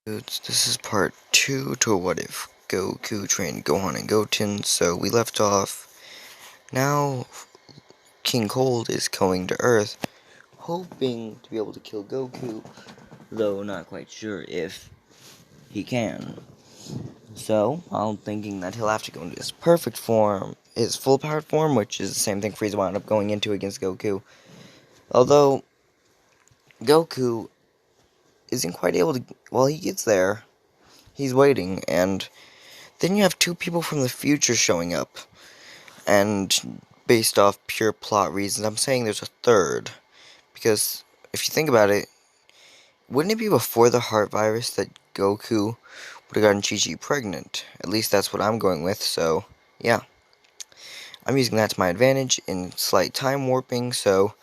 Dudes, this is part 2 to What If Goku trained Gohan and Goten. So we left off. Now King Cold is coming to Earth, hoping to be able to kill Goku, though not quite sure if he can. So I'm thinking that he'll have to go into his perfect form, his full powered form, which is the same thing Frieza wound up going into against Goku. Although Goku isn't quite able to. Well, he gets there. He's waiting, and then you have two people from the future showing up. And based off pure plot reasons, I'm saying there's a third. Because if you think about it, wouldn't it be before the heart virus that Goku would have gotten Chi-Chi pregnant? At least that's what I'm going with, so yeah. I'm using that to my advantage in slight time warping, so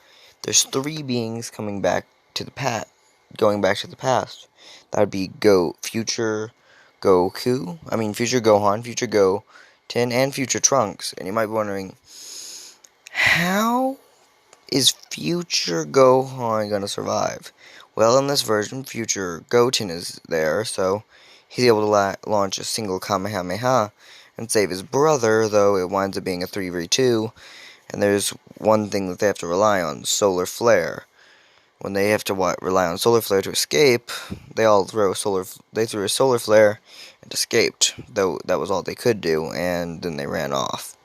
there's three beings coming back to the past, going back to the past. That would be future future Gohan, future Goten, and future Trunks. And you might be wondering, how is future Gohan gonna survive? Well, in this version, future Goten is there, so he's able to launch a single Kamehameha and save his brother, though it winds up being a 3v2. And there's one thing that they have to rely on, solar flare. When they have to rely on solar flare to escape, they threw a solar flare and escaped, though that was all they could do, and then they ran off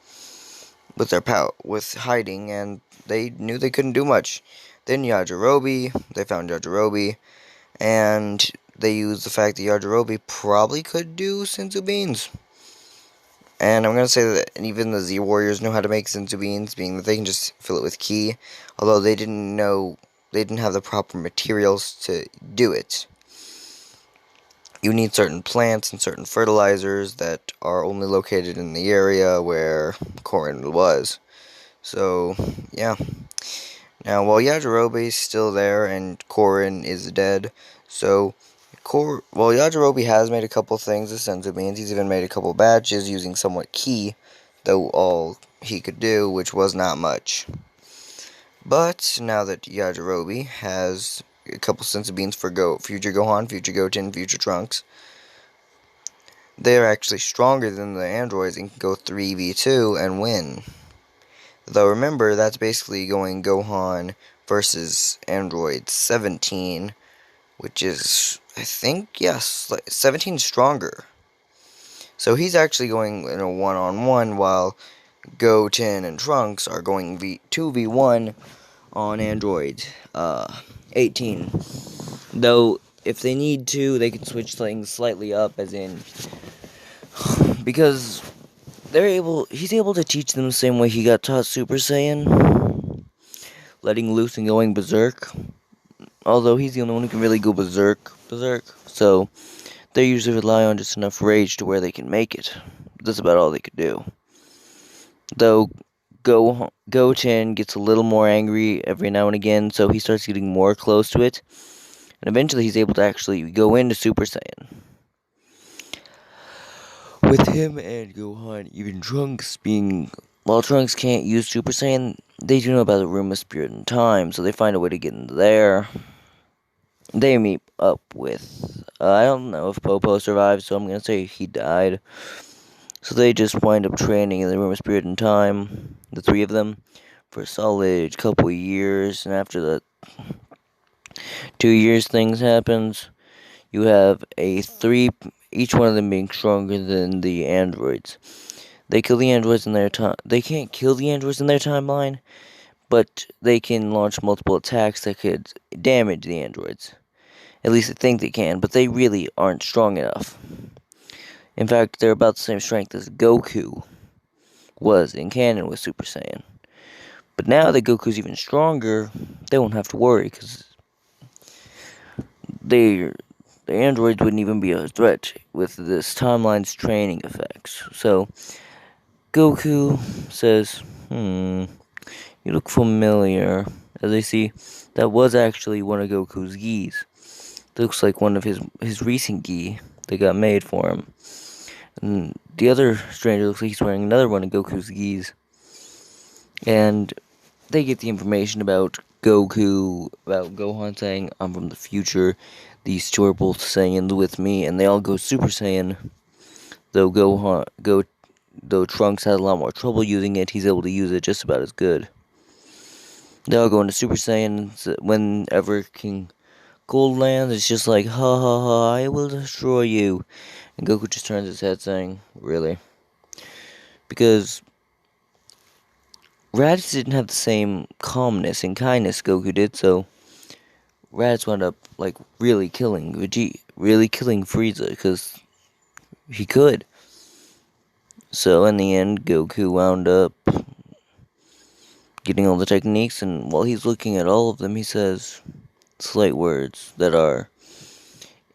with their with hiding, and they knew they couldn't do much. Then they found Yajirobe, and they used the fact that Yajirobe probably could do Senzu beans. And I'm going to say that even the Z Warriors know how to make Senzu beans, being that they can just fill it with ki, although they didn't have the proper materials to do it. You need certain plants and certain fertilizers that are only located in the area where Korin was. So, yeah. Now, while Yajirobe is still there and Korin is dead, Yajirobe has made a couple things with Senzu beans. He's even made a couple batches using somewhat ki, though all he could do, which was not much. But now that Yajirobe has a couple Senzu beans for future Gohan, future Goten, future Trunks, they're actually stronger than the androids and can go 3v2 and win. Though remember, that's basically going Gohan versus Android 17, which is, I think, yes, 17 stronger. So he's actually going in a one-on-one, while Goten and Trunks are going 2v1 on Android 18. Though, if they need to, they can switch things slightly up, as in, because he's able to teach them the same way he got taught Super Saiyan, letting loose and going berserk. Although he's the only one who can really go berserk. So they usually rely on just enough rage to where they can make it. That's about all they could do. Though Goten gets a little more angry every now and again, so he starts getting more close to it. And eventually he's able to actually go into Super Saiyan. With him and Gohan, even Trunks while Trunks can't use Super Saiyan, they do know about the room of spirit and time, so they find a way to get in there. They meet up with, I don't know if Popo survived, so I'm going to say he died. So they just wind up training in the room of spirit and time, the three of them, for a solid couple years. And after that 2 years things happens, you have each one of them being stronger than the androids. They kill the androids in their time. They can't kill the androids in their timeline, but they can launch multiple attacks that could damage the androids. At least they think they can, but they really aren't strong enough. In fact, they're about the same strength as Goku was in canon with Super Saiyan. But now that Goku's even stronger, they won't have to worry, because the androids wouldn't even be a threat with this timeline's training effects. So, Goku says, you look familiar. As I see, that was actually one of Goku's gis. Looks like one of his recent gi that got made for him. And the other stranger looks like he's wearing another one of Goku's gis. And they get the information about Gohan saying, I'm from the future. These two are both Saiyans with me, and they all go Super Saiyan. Though Trunks had a lot more trouble using it, he's able to use it just about as good. They all go into Super Saiyan. Whenever King Gold lands, it's just like, ha ha ha, I will destroy you. And Goku just turns his head saying, really? Because Raditz didn't have the same calmness and kindness Goku did, so Raditz wound up, like, really killing Vegeta, really killing Frieza, because he could. So in the end, Goku wound up getting all the techniques, and while he's looking at all of them, he says slight words that are,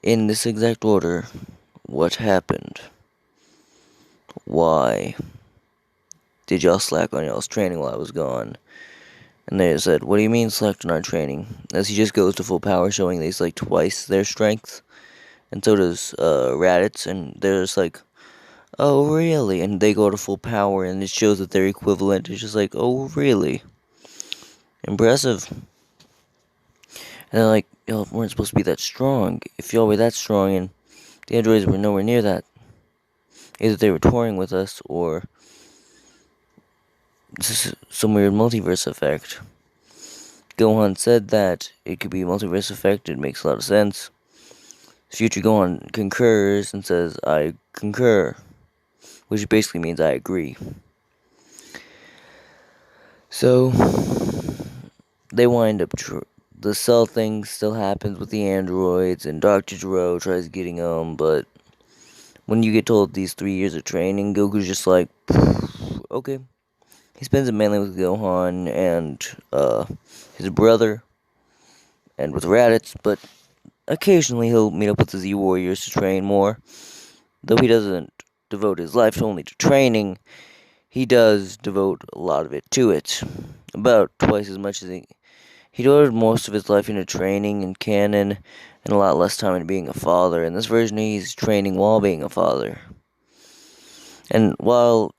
in this exact order, what happened? Why did y'all slack on y'all's training while I was gone? And they said, what do you mean slacked on our training? As he just goes to full power, showing that he's like twice their strength. And so does Raditz, and they're just like, oh really? And they go to full power, and it shows that they're equivalent. It's just like, oh really? Impressive. And they're like, y'all weren't supposed to be that strong. If y'all were that strong, and the androids were nowhere near that. Either they were touring with us, or this is some weird multiverse effect. Gohan said that it could be a multiverse effect. It makes a lot of sense. Future Gohan concurs and says, I concur. Which basically means I agree. So, they wind up... the Cell thing still happens with the androids, and Dr. Gero tries getting them, but when you get told these 3 years of training, Goku's just like, okay. He spends it mainly with Gohan and his brother, and with Raditz, but occasionally he'll meet up with the Z Warriors to train more. Though he doesn't devote his life only to training, he does devote a lot of it to it. About twice as much as he devoted most of his life into training and canon, and a lot less time into being a father. In this version, he's training while being a father. And while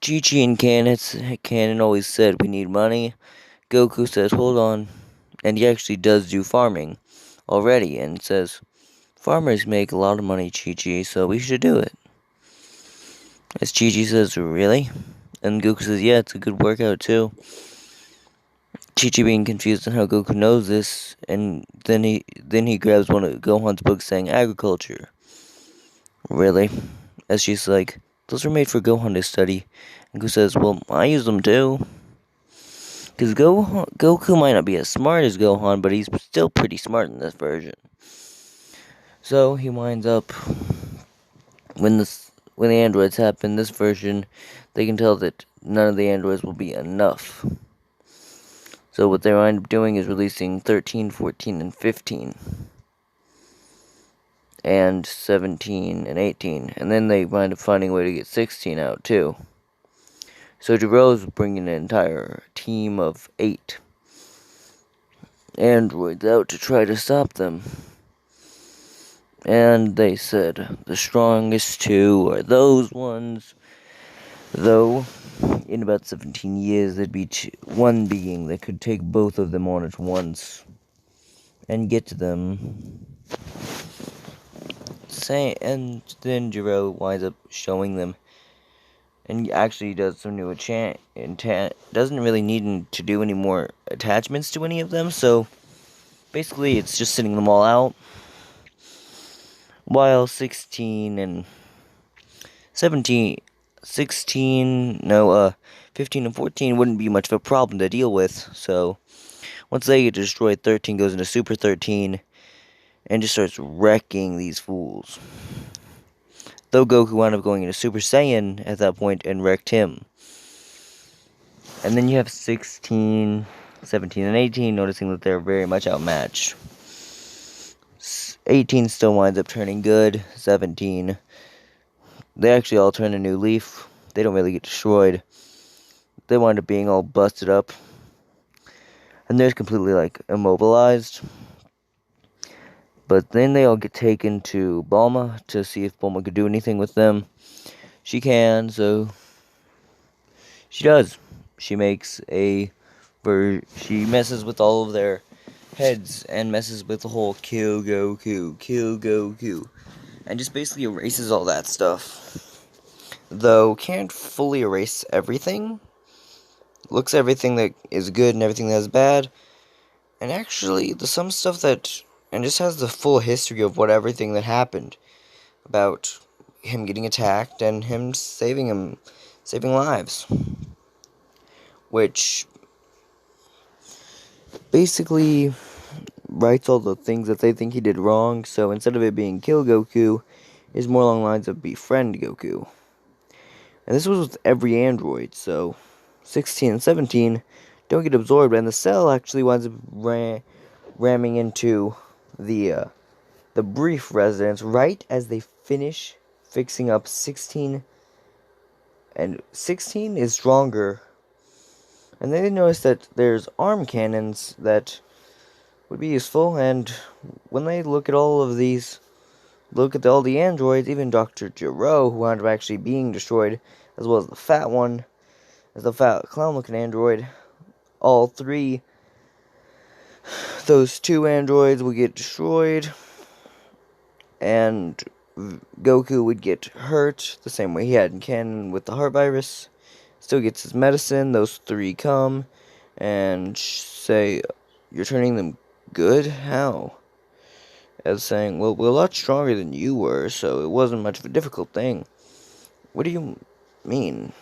Chi-Chi and canon always said we need money, Goku says, hold on. And he actually does do farming already, and says, farmers make a lot of money, Chi-Chi, so we should do it. As Chi-Chi says, really? And Goku says, yeah, it's a good workout too. Chi-Chi being confused on how Goku knows this, and then he grabs one of Gohan's books saying agriculture. Really? As she's like, those were made for Gohan to study. And Goku says, well, I use them too. Because Goku might not be as smart as Gohan, but he's still pretty smart in this version. So he winds up, when the androids happen, this version, they can tell that none of the androids will be enough. So what they wind up doing is releasing 13, 14, and 15. And 17 and 18. And then they wind up finding a way to get 16 out, too. So Gero's bringing an entire team of 8 androids out to try to stop them. And they said the strongest 2 are those ones. Though, in about 17 years, there'd be one being that could take both of them on at once and get to them. And then Gero winds up showing them, and actually does some new doesn't really need to do any more attachments to any of them, so basically it's just sending them all out. While 15 and 14 wouldn't be much of a problem to deal with, so once they get destroyed, 13 goes into Super 13, and just starts wrecking these fools. Though Goku wound up going into Super Saiyan at that point and wrecked him. And then you have 16, 17, and 18 noticing that they're very much outmatched. 18 still winds up turning good. 17, they actually all turn a new leaf. They don't really get destroyed. They wind up being all busted up. And they're completely, like, immobilized. But then they all get taken to Bulma to see if Bulma could do anything with them. She can, so she does. She makes she messes with all of their heads and messes with the whole kill Goku, and just basically erases all that stuff. Though can't fully erase everything. Looks at everything that is good and everything that is bad, and actually the some stuff that and just has the full history of what everything that happened about him getting attacked and him saving lives, which basically writes all the things that they think he did wrong. So instead of it being kill Goku, it's more along the lines of befriend Goku. And this was with every android, so 16 and 17 don't get absorbed, and the cell actually winds up ramming into the brief residence right as they finish fixing up 16, and 16 is stronger. And they notice that there's arm cannons that would be useful, and when they look at all of these, look at all the androids, even Dr. Gero, who wound up actually being destroyed, as well as the fat one, as the fat clown-looking android, all three, those two androids would get destroyed, and Goku would get hurt the same way he had in canon with the heart virus. Still gets his medicine. Those three come and say, "You're turning them good? How?" As saying, "Well, we're a lot stronger than you were, so it wasn't much of a difficult thing." What do you mean?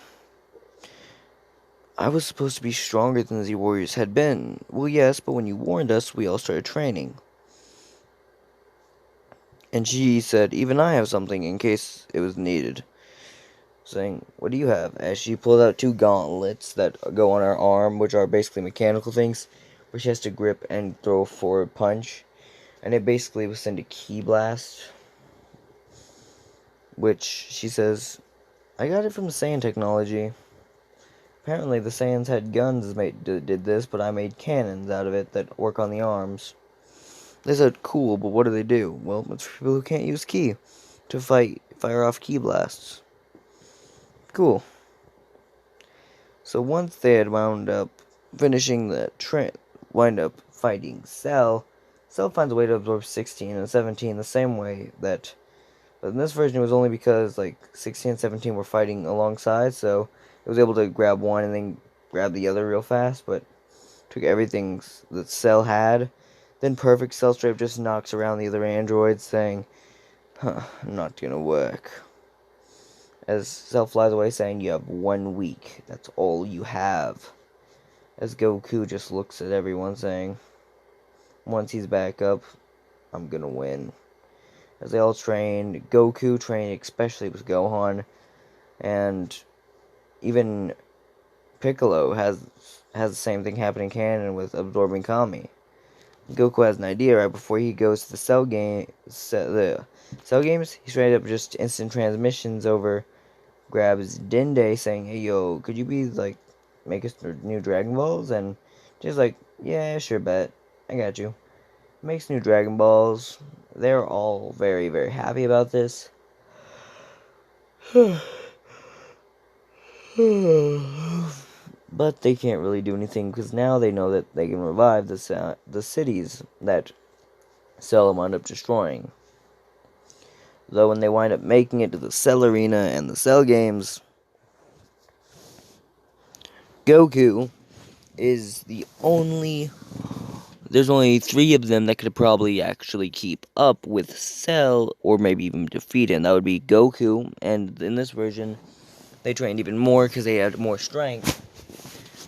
I was supposed to be stronger than the warriors had been. Well, yes, but when you warned us, we all started training. And she said, even I have something in case it was needed. Saying, what do you have? As she pulled out two gauntlets that go on her arm, which are basically mechanical things, where she has to grip and throw a forward punch. And it basically will send a ki blast, which she says, I got it from the Saiyan technology. Apparently the Saiyans had guns that did this, but I made cannons out of it that work on the arms. They said, cool, but what do they do? Well, it's for people who can't use ki to fire off ki blasts. Cool. So once they had wound up finishing the wind up fighting Cell finds a way to absorb 16 and 17 the same way that, but in this version it was only because like 16 and 17 were fighting alongside, so it was able to grab one and then grab the other real fast, but took everything that Cell had. Then Perfect Cell straight up just knocks around the other androids, saying, not gonna work. As Cell flies away, saying, you have 1 week. That's all you have. As Goku just looks at everyone, saying, once he's back up, I'm gonna win. As they all train, Goku trained especially with Gohan, and even Piccolo has the same thing happen in canon with absorbing Kami. Goku has an idea right before he goes to the Cell games. He straight up just instant transmissions over, grabs Dende, saying, "Hey yo, could you be like make us new Dragon Balls?" And just like, "Yeah, sure, bet, I got you." Makes new Dragon Balls. They're all very, very happy about this. But they can't really do anything because now they know that they can revive the cities that Cell wound up destroying. Though when they wind up making it to the Cell Arena and the Cell games, Goku is the only... There's only 3 of them that could probably actually keep up with Cell, or maybe even defeat him. That would be Goku, and in this version, they trained even more because they had more strength.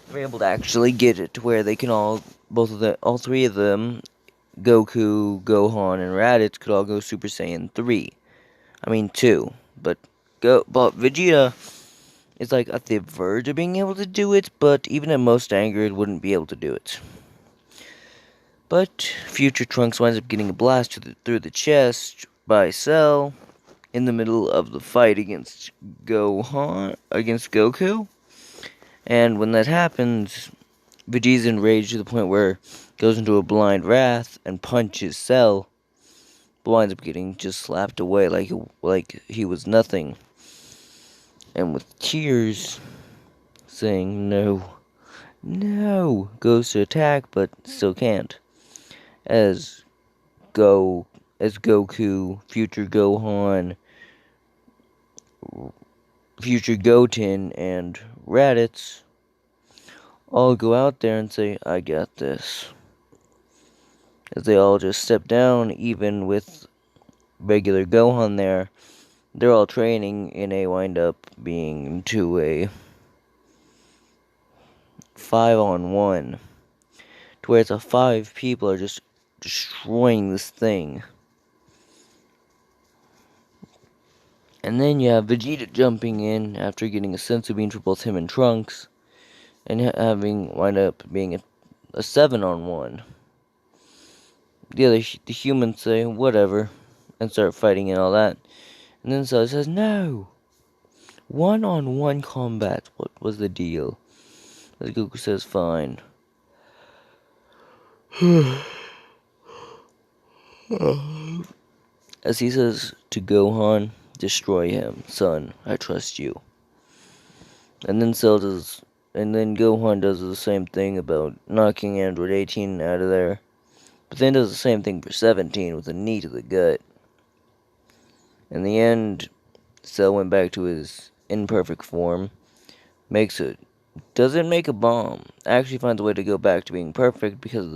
They were able to actually get it to where they can all 3 of them, Goku, Gohan, and Raditz, could all go Super Saiyan 3. I mean 2, but Vegeta is like at the verge of being able to do it, but even at most angered, wouldn't be able to do it. But future Trunks winds up getting a blast through the chest by Cell in the middle of the fight against Goku. And when that happens, Vegeta's enraged to the point where he goes into a blind wrath and punches Cell, but winds up getting just slapped away like he was nothing. And with tears, saying no, goes to attack, but still can't. as Goku, future Gohan, future Goten, and Raditz all go out there and say, I got this. As they all just step down, even with regular Gohan there, they're all training, and they wind up being to a 5-on-1, to where it's a 5 people are just destroying this thing. And then you have Vegeta jumping in after getting a senzu bean for both him and Trunks, and having wind up being a 7-on-1. The humans say, whatever, and start fighting and all that. And then Cell says, no! 1-on-1 combat, what was the deal? As Goku says, fine. As he says to Gohan, destroy him, son, I trust you. And then Gohan does the same thing about knocking Android 18 out of there. But then does the same thing for 17 with a knee to the gut. In the end, Cell went back to his imperfect form, doesn't make a bomb, actually finds a way to go back to being perfect because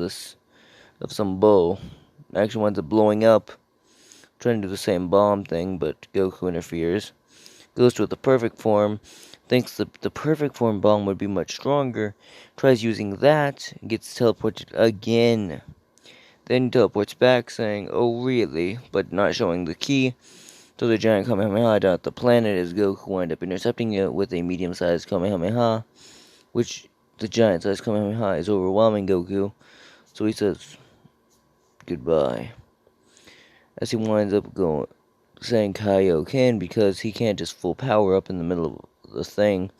of some bull. Actually winds up blowing up, trying to do the same bomb thing, but Goku interferes. Goes to the perfect form, thinks the perfect form bomb would be much stronger, tries using that, gets teleported again. Then teleports back, saying, oh really, but not showing the key. So the giant Kamehameha down at the planet as Goku wind up intercepting it with a medium-sized Kamehameha, which the giant-sized Kamehameha is overwhelming Goku, so he says goodbye. As he winds up saying Kaioken because he can't just full power up in the middle of the thing.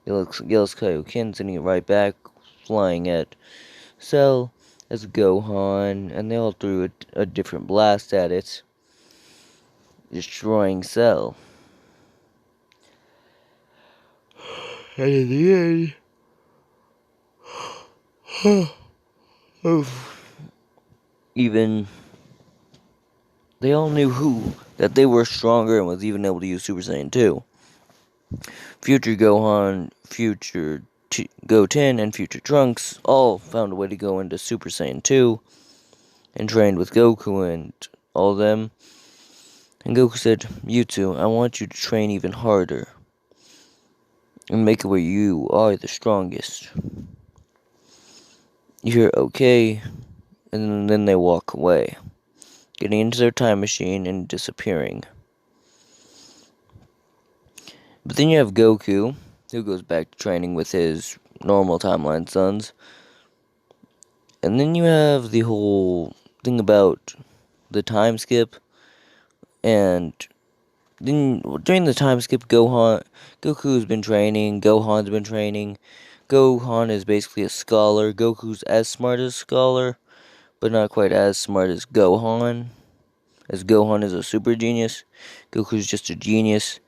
He yells Kaioken, sending it right back, flying at Cell as Gohan, and they all threw a different blast at it, destroying Cell. And in the end, even they all knew that they were stronger and was even able to use Super Saiyan 2. Future Gohan, future Goten, and future Trunks all found a way to go into Super Saiyan 2 and trained with Goku and all of them. And Goku said, you two, I want you to train even harder and make it where you are the strongest. You hear okay, and then they walk away, getting into their time machine and disappearing. But then you have Goku, who goes back to training with his normal timeline sons. And then you have the whole thing about the time skip. And then during the time skip, Goku's been training, Gohan's been training. Gohan is basically a scholar. Goku's as smart as a scholar, but not quite as smart as Gohan. As Gohan is a super genius, Goku's just a genius.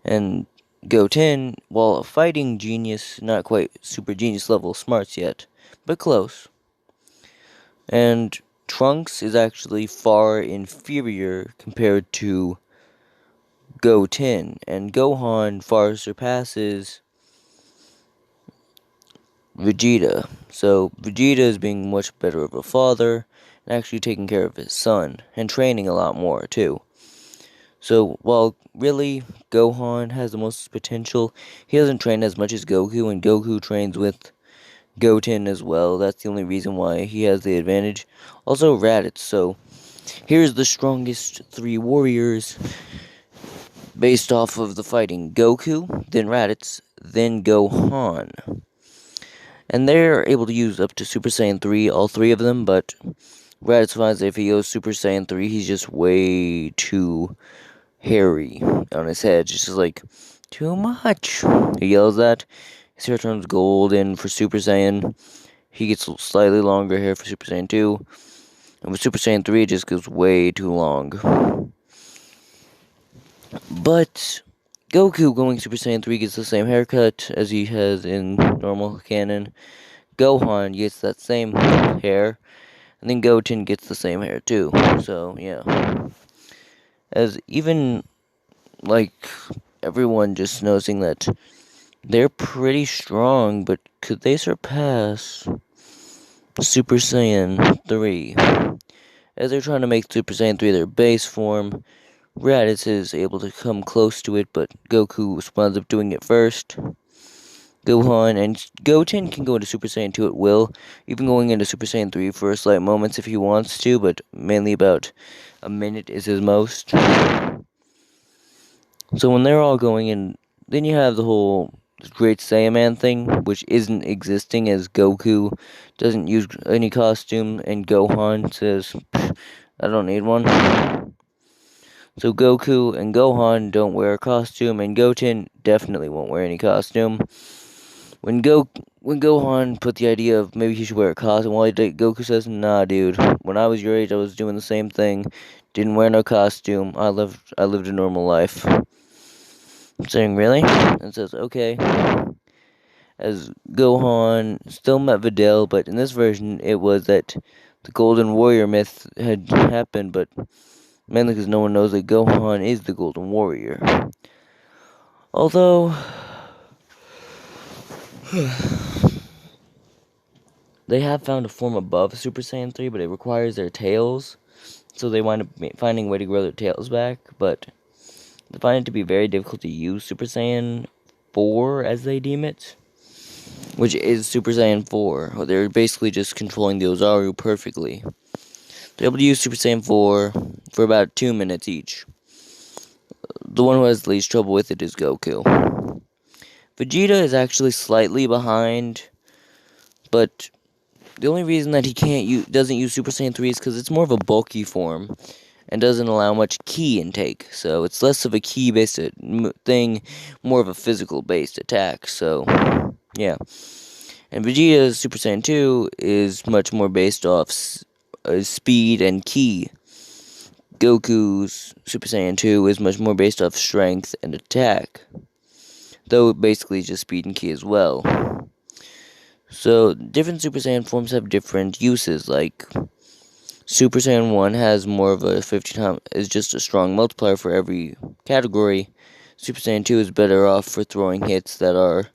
And Goten, while a fighting genius, not quite super genius level smarts yet, but close. And Trunks is actually far inferior compared to Goten, and Gohan far surpasses Vegeta. So Vegeta is being much better of a father, and actually taking care of his son, and training a lot more too. So, while really Gohan has the most potential, he doesn't train as much as Goku, and Goku trains with Goten as well. That's the only reason why he has the advantage. Also, Raditz. So, here's the strongest 3 warriors based off of the fighting. Goku, then Raditz, then Gohan. And they're able to use up to Super Saiyan 3, all 3 of them, but Raditz finds that if he goes Super Saiyan 3, he's just way too hairy on his head, just like, too much. He yells that. His hair turns golden for Super Saiyan. He gets slightly longer hair for Super Saiyan 2. And with Super Saiyan 3, it just goes way too long. But Goku going Super Saiyan 3 gets the same haircut as he has in normal canon. Gohan gets that same hair. And then Goten gets the same hair too. So, yeah. As even, like, everyone just noticing that they're pretty strong, but could they surpass Super Saiyan 3? As they're trying to make Super Saiyan 3 their base form, Raditz is able to come close to it, but Goku winds up doing it first. Gohan and Goten can go into Super Saiyan 2 at will, even going into Super Saiyan 3 for slight moments if he wants to, but mainly about a minute is his most. So when they're all going in, then you have the whole Great Saiyaman thing, which isn't existing as Goku doesn't use any costume, and Gohan says, I don't need one. So Goku and Gohan don't wear a costume, and Goten definitely won't wear any costume. When Gohan put the idea of maybe he should wear a costume, Goku says, nah, dude. When I was your age, I was doing the same thing. Didn't wear no costume. I lived a normal life. I'm saying, really? And says, okay. As Gohan still met Videl, but in this version, it was that the Golden Warrior myth had happened, but mainly because no one knows that Gohan is the Golden Warrior. Although they have found a form above Super Saiyan 3, but it requires their tails, so they wind up finding a way to grow their tails back, but they find it to be very difficult to use Super Saiyan 4, as they deem it, which is Super Saiyan 4. They're basically just controlling the Ozaru perfectly. They're able to use Super Saiyan 4 for about 2 minutes each. The one who has the least trouble with it is Goku. Vegeta is actually slightly behind, but the only reason that he doesn't use Super Saiyan 3 is because it's more of a bulky form and doesn't allow much ki intake. So it's less of a ki-based thing, more of a physical-based attack. So, yeah. And Vegeta's Super Saiyan 2 is much more based off speed and ki. Goku's Super Saiyan 2 is much more based off strength and attack, though basically just speed and ki as well. So, different Super Saiyan forms have different uses, like Super Saiyan 1 has more of a 15 is just a strong multiplier for every category. Super Saiyan 2 is better off for throwing hits that are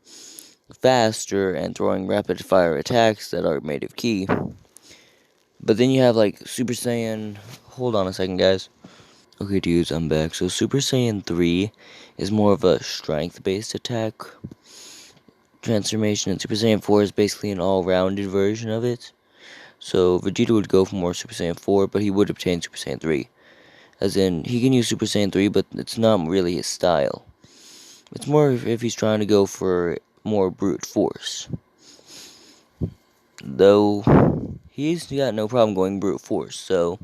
faster and throwing rapid fire attacks that are made of ki. But then you have like Super Saiyan, hold on a second guys. Okay dudes, I'm back. So Super Saiyan 3 is more of a strength-based attack transformation, and Super Saiyan 4 is basically an all-rounded version of it. So Vegeta would go for more Super Saiyan 4, but he would obtain Super Saiyan 3. As in, he can use Super Saiyan 3, but it's not really his style. It's more if he's trying to go for more brute force. Though, he's got no problem going brute force, so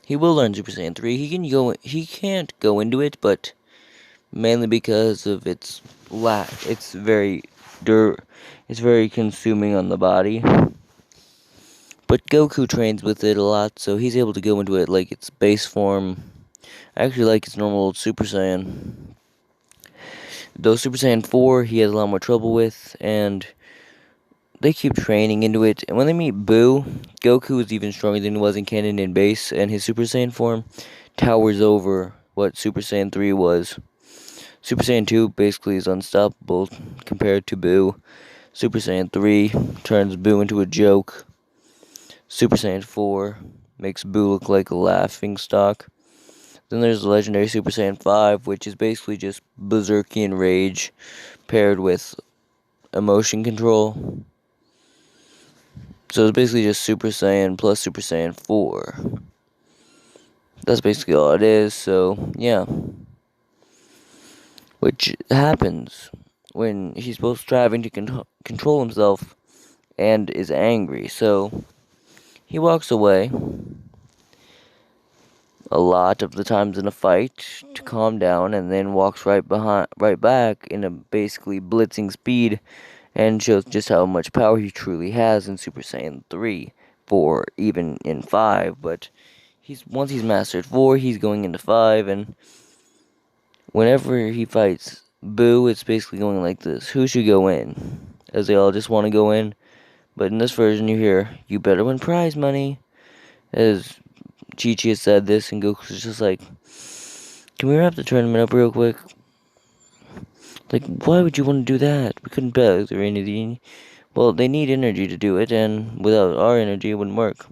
he will learn Super Saiyan 3. He can't go into it, but mainly because of its lack. It's very consuming on the body. But Goku trains with it a lot, so he's able to go into it like its base form. Actually, like its normal old Super Saiyan. Though Super Saiyan 4, he has a lot more trouble with, and they keep training into it. And when they meet Boo, Goku is even stronger than he was in canon in base, and his Super Saiyan form towers over what Super Saiyan 3 was. Super Saiyan 2 basically is unstoppable compared to Boo. Super Saiyan 3 turns Boo into a joke. Super Saiyan 4 makes Boo look like a laughing stock. Then there's the legendary Super Saiyan 5, which is basically just Berserkian rage paired with emotion control. So it's basically just Super Saiyan plus Super Saiyan 4. That's basically all it is, so yeah. Which happens when he's both striving to control himself and is angry. So he walks away a lot of the times in a fight to calm down, and then walks right back in a basically blitzing speed, and shows just how much power he truly has in Super Saiyan 3, 4, even in 5. But once he's mastered 4, he's going into 5, and whenever he fights Boo, it's basically going like this: who should go in? As they all just want to go in. But in this version, you hear, you better win prize money. As Chi-Chi has said this, and Goku's just like, can we wrap the tournament up real quick? Like, why would you want to do that? We couldn't bet or anything. Well, they need energy to do it, and without our energy, it wouldn't work.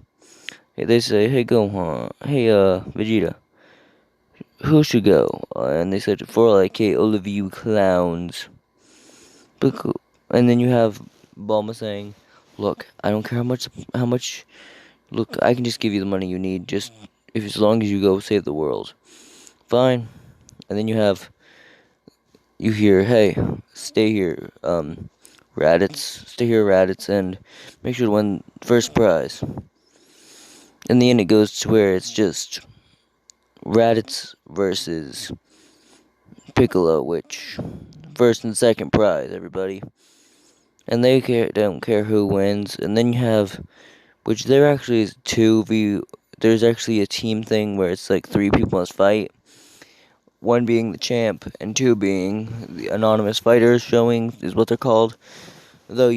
They say, hey, Gohan, hey, Vegeta, who should go? And they said, for like, hey, all of you clowns. And then you have Bulma saying, look, I don't care how much, look, I can just give you the money you need, just, if as long as you go save the world. Fine. And then you hear, hey, stay here, stay here, Raditz, and make sure to win first prize. In the end, it goes to where it's just Raditz versus Piccolo, which first and second prize, everybody. And don't care who wins. And then you have, which there actually is there's actually a team thing where it's like 3 people must fight. 1 being the champ, and 2 being the anonymous fighters showing, is what they're called. Though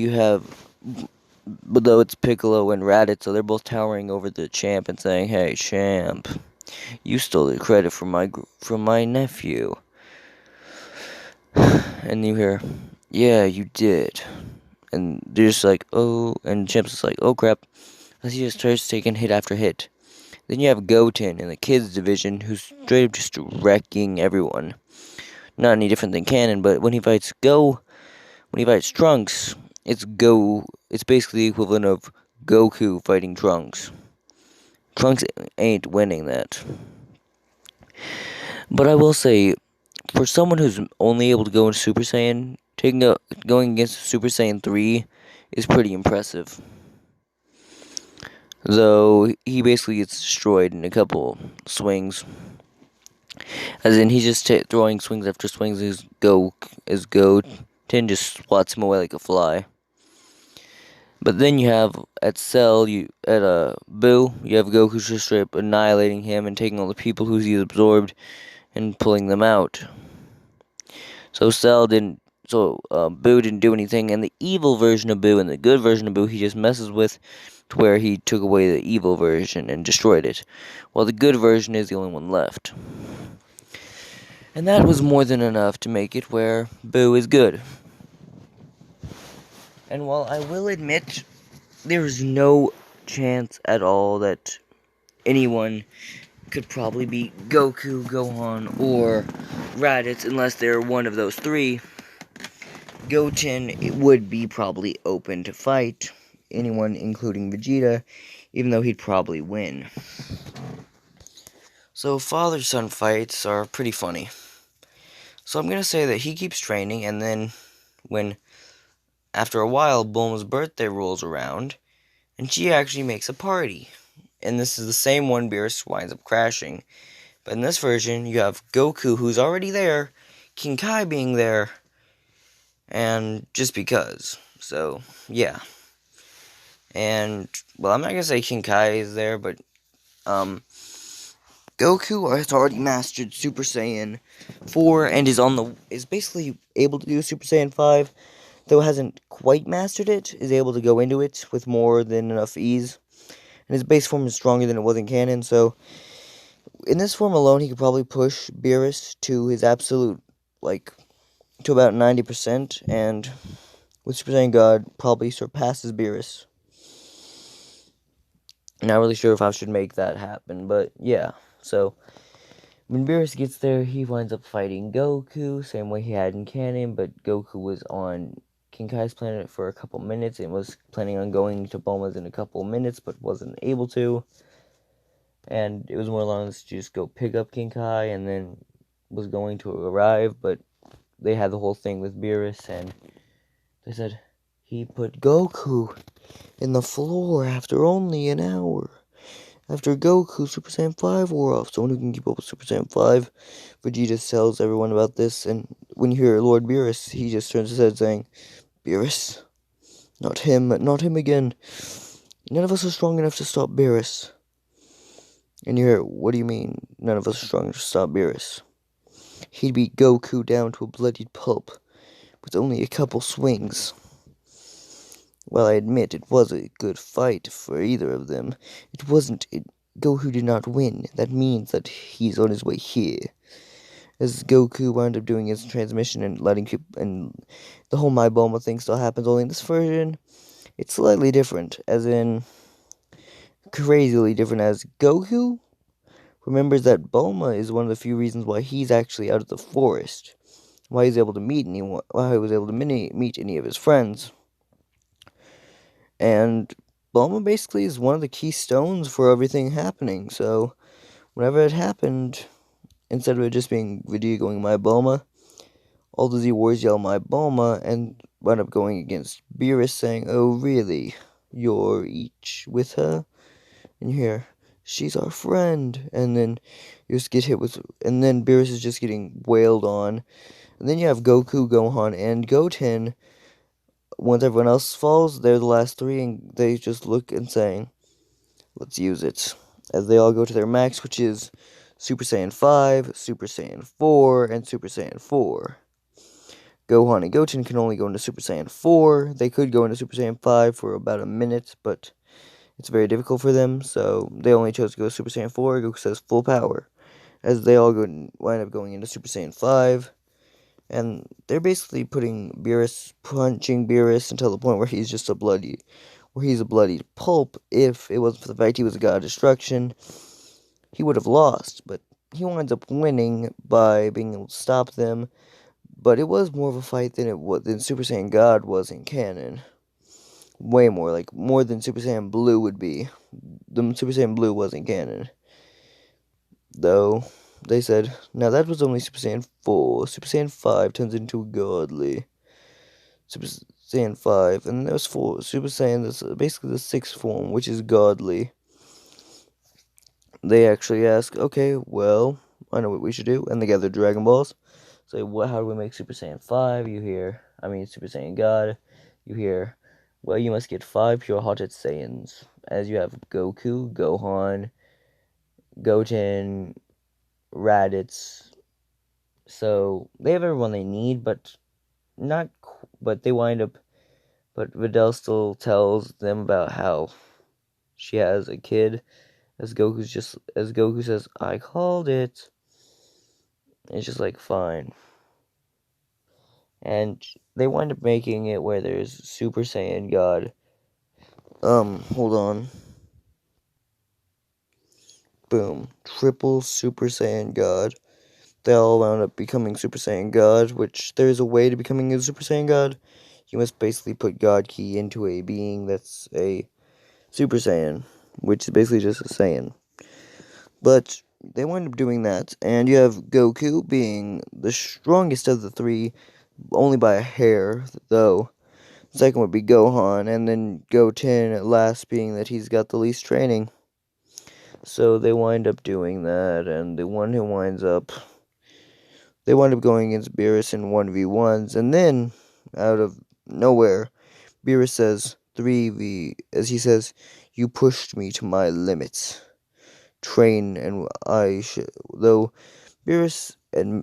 it's Piccolo and Raditz, so they're both towering over the champ and saying, hey, champ, you stole the credit from my nephew. And you hear, yeah, you did. And they're just like, oh, and Champ's just like, oh crap. As he just starts taking hit after hit. Then you have Goten in the kids division, who's straight up just wrecking everyone. Not any different than Canon, but when he fights Trunks, it's basically the equivalent of Goku fighting Trunks. Trunks ain't winning that. But I will say, for someone who's only able to go into Super Saiyan, going against Super Saiyan 3 is pretty impressive. Though he basically gets destroyed in a couple swings. As in, he's just throwing swings after swings. His Goten just swats him away like a fly. But then you have at Boo, you have Goku just straight up annihilating him and taking all the people who he's absorbed and pulling them out. So Boo didn't do anything, and the evil version of Boo and the good version of Boo he just messes with, to where he took away the evil version and destroyed it, while the good version is the only one left. And that was more than enough to make it where Boo is good. And while I will admit, there's no chance at all that anyone could probably beat Goku, Gohan, or Raditz unless they're one of those 3. Goten would be probably open to fight anyone, including Vegeta, even though he'd probably win. So father-son fights are pretty funny. So I'm gonna say that he keeps training, and then after a while, Bulma's birthday rolls around, and she actually makes a party. And this is the same one Beerus winds up crashing. But in this version, you have Goku, who's already there, King Kai being there, and just because. So, yeah. And, well, I'm not gonna say King Kai is there, but, Goku has already mastered Super Saiyan 4 and is basically able to do Super Saiyan 5, though hasn't quite mastered it, is able to go into it with more than enough ease. And his base form is stronger than it was in canon, so in this form alone, he could probably push Beerus to his absolute, to about 90%, and with Super Saiyan God, probably surpasses Beerus. Not really sure if I should make that happen, but yeah. So, when Beerus gets there, he winds up fighting Goku, same way he had in canon, but Goku was on King Kai's planet for a couple minutes and was planning on going to Bulma's in a couple minutes, but wasn't able to. And it was more along to just go pick up King Kai, and then was going to arrive, but they had the whole thing with Beerus, and they said he put Goku in the floor after only an hour. After Goku Super Saiyan 5 wore off, someone who can keep up with Super Saiyan 5. Vegeta tells everyone about this, and when you hear Lord Beerus, he just turns his head saying, Beerus? Not him again. None of us are strong enough to stop Beerus. And you hear, what do you mean, none of us are strong enough to stop Beerus? He'd beat Goku down to a bloodied pulp with only a couple swings. While I admit it was a good fight for either of them, it wasn't. Goku did not win. That means that he's on his way here. As Goku wound up doing his transmission and letting people, and the whole My Bulma thing still happens, only in this version, it's slightly different, as in, crazily different, as Goku remembers that Bulma is one of the few reasons why he's actually out of the forest, why he's able to meet anyone, why he was able to meet any of his friends. And Bulma basically is one of the key stones for everything happening, so whenever it happened, instead of it just being Vegeta going My Bulma, all the Z Warriors yell My Bulma and wound up going against Beerus saying, "Oh really? You're each with her?" And you hear, "She's our friend," and then you just get hit with, and then Beerus is just getting wailed on. And then you have Goku, Gohan, and Goten. Once everyone else falls, they're the last three, and they just look and saying, "Let's use it." As they all go to their max, which is Super Saiyan 5, Super Saiyan 4, and Super Saiyan 4. Gohan and Goten can only go into Super Saiyan 4. They could go into Super Saiyan 5 for about a minute, but it's very difficult for them, so they only chose to go Super Saiyan 4. Goku says full power. As they all wind up going into Super Saiyan 5. And they're basically punching Beerus until the point where he's a bloody pulp. If it wasn't for the fact he was a god of destruction, he would have lost. But he winds up winning by being able to stop them. But it was more of a fight than Super Saiyan God was in canon. Way more, like more than Super Saiyan Blue would be. The Super Saiyan Blue wasn't canon, though. They said, now that was only Super Saiyan 4. Super Saiyan 5 turns into godly. Super Saiyan 5, and there's 4. Super Saiyan, that's basically the 6th form, which is godly. They actually ask, okay, well, I know what we should do, and they gather Dragon Balls. Say, how do we make Super Saiyan 5? Super Saiyan God. You hear, well, you must get 5 pure-hearted Saiyans, as you have Goku, Gohan, Goten, Raditz. So they have everyone they need, but not. But they wind up. But Videl still tells them about how she has a kid. As Goku says, "I called it." It's just like fine, and they wind up making it where there's Super Saiyan God. Hold on. Boom. Triple Super Saiyan God. They all wound up becoming Super Saiyan God, which there's a way to becoming a Super Saiyan God. You must basically put God Key into a being that's a Super Saiyan, which is basically just a Saiyan. But they wind up doing that, and you have Goku being the strongest of the three, only by a hair, though. Second would be Gohan, and then Goten at last being that he's got the least training. So they wind up doing that, and they wind up going against Beerus in 1v1s, and then, out of nowhere, Beerus says, 3v, as he says, "You pushed me to my limits. Train, and though Beerus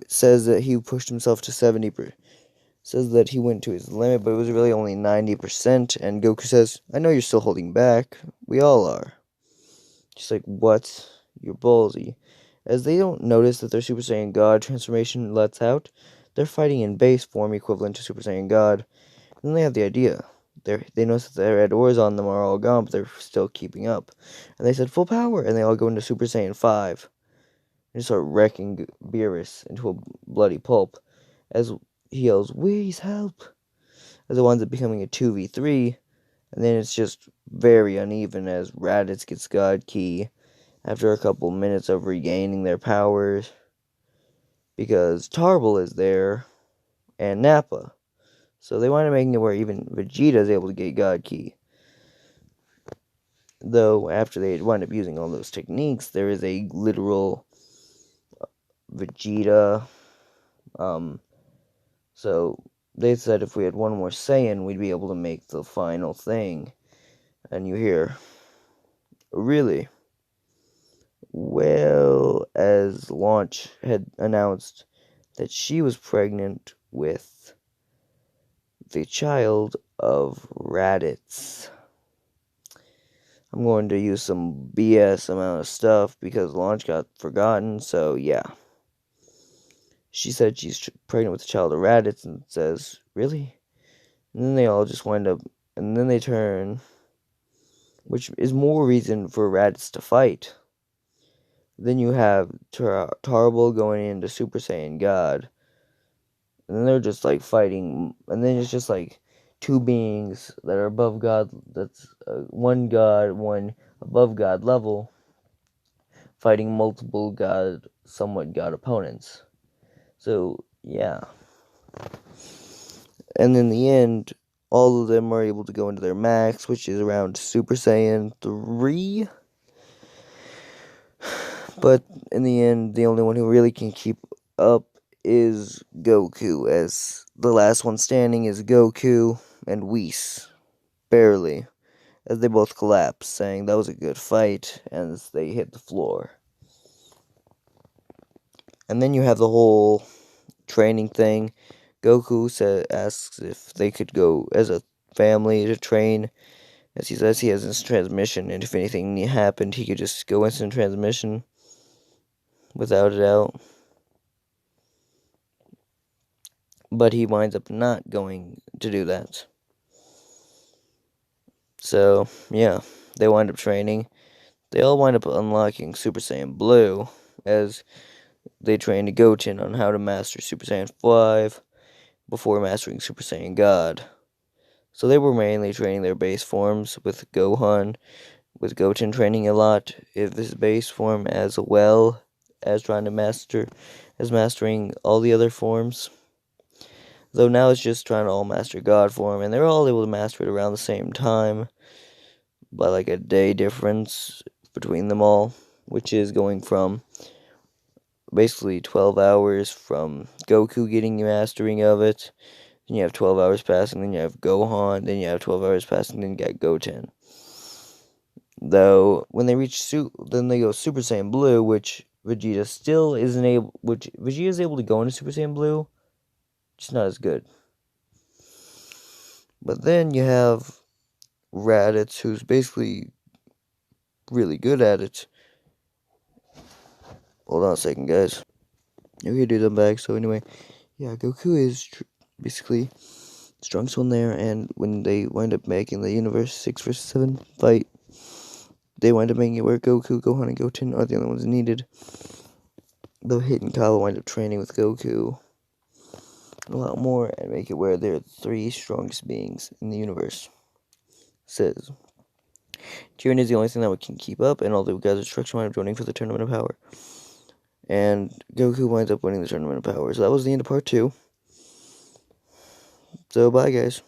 says that he pushed himself to 70%, says that he went to his limit, but it was really only 90%, and Goku says, "I know you're still holding back. We all are." Just like, what? You're ballsy. As they don't notice that their Super Saiyan God transformation lets out, they're fighting in base form equivalent to Super Saiyan God. And then they have the idea. They notice that their red ores on them are all gone, but they're still keeping up. And they said, full power, and they all go into Super Saiyan 5. And start wrecking Beerus into a bloody pulp. As he yells, "Whis, help!" As it winds up becoming a 2v3. And then it's just very uneven as Raditz gets God Key after a couple minutes of regaining their powers. Because Tarble is there and Nappa. So they wind up making it where even Vegeta is able to get God Key. Though after they wind up using all those techniques, there is a literal Vegeta. So they said if we had one more Saiyan, we'd be able to make the final thing. And you hear, really? Well, as Launch had announced that she was pregnant with the child of Raditz. I'm going to use some BS amount of stuff because launch got forgotten, so yeah. She said she's pregnant with a child of Raditz and says, really? And then they all just wind up, and then they turn, which is more reason for Raditz to fight. Then you have Tarble going into Super Saiyan God. And then they're just like fighting, and then it's just like two beings that are above God, that's one God, one above God level, fighting multiple God, somewhat God opponents. So, yeah. And in the end, all of them are able to go into their max, which is around Super Saiyan 3. But in the end, the only one who really can keep up is Goku, as the last one standing is Goku and Whis, barely, as they both collapse, saying that was a good fight, as they hit the floor. And then you have the whole training thing. Goku asks if they could go as a family to train, as he says he has instant transmission, and if anything happened, he could just go instant transmission without a doubt. But he winds up not going to do that. So, yeah, they wind up training. They all wind up unlocking Super Saiyan Blue, as they train Goten on how to master Super Saiyan 5 before mastering Super Saiyan God. So they were mainly training their base forms with Gohan, with Goten training a lot of his base form as well as mastering all the other forms. Though now it's just trying to all master God form, and they're all able to master it around the same time, by like a day difference between them all, which is going from basically 12 hours from Goku getting the mastering of it, then you have 12 hours passing, then you have Gohan, then you have 12 hours passing, then you got Goten. Though, when they reach then they go Super Saiyan Blue, which Vegeta still isn't able, which Vegeta is able to go into Super Saiyan Blue, just not as good. But then you have Raditz, who's basically really good at it. Hold on a second, guys. Okay, dude, I'm back. So anyway, yeah, Goku is basically strongest one there, and when they wind up making the Universe 6 vs 7 fight, they wind up making it where Goku, Gohan, and Goten are the only ones needed. Though Hit and Kala wind up training with Goku a lot more and make it where they're the three strongest beings in the universe. Says Tyrion is the only thing that can keep up, and all the guys' destruction wind up joining for the Tournament of Power. And Goku winds up winning the Tournament of Power. So that was the end of part 2. So bye, guys.